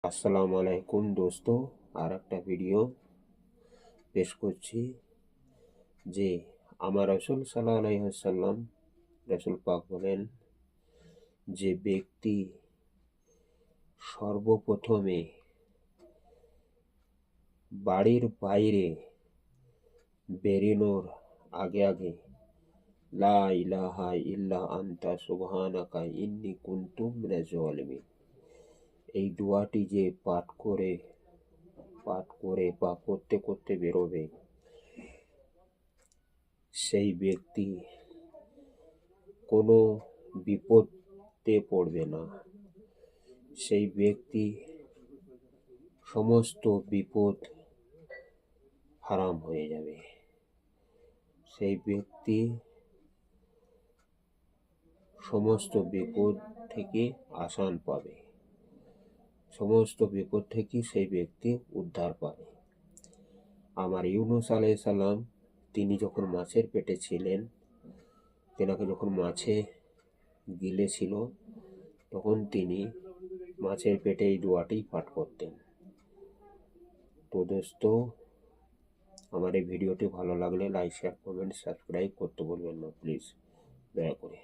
আসসালামু আলাইকুম দোস্ত, আর একটা ভিডিও পেশ করছি যে আমার রাসূল সাল্লাল্লাহু আলাইহি ওয়াসাল্লাম রাসূল পাক বলেন যে ব্যক্তি সর্বপ্রথমে বাড়ির বাইরে বেরিনোর আগে লা ইলাহা ইল্লা আনতা সুবহানাকা ইন্নী কুনতু মিনাজ জালিমিন এই দোয়াটি যে পাঠ করে বা করতে করতে বেরোবে, সেই ব্যক্তি কোনো বিপদে পড়বে না। সেই ব্যক্তি সমস্ত বিপদ হারাম হয়ে যাবে। সেই ব্যক্তি সমস্ত বিপদ থেকে আসান পাবে, সমস্ত বিপদ থেকে সেই ব্যক্তি উদ্ধার পাবে। আমার ইউনূস আলাইহিস সালাম তিনি যখন মাছের পেটে ছিলেন, তেনাকে যখন মাছে গিলেছিল, তখন তিনি মাছের পেটে এই দোয়াটি পাঠ করতেন। তো দোস্ত, আমার এই ভিডিওটি ভালো লাগলে লাইক, শেয়ার, কমেন্ট, সাবস্ক্রাইব করতে বলবেন না প্লিজ, দয়া করে।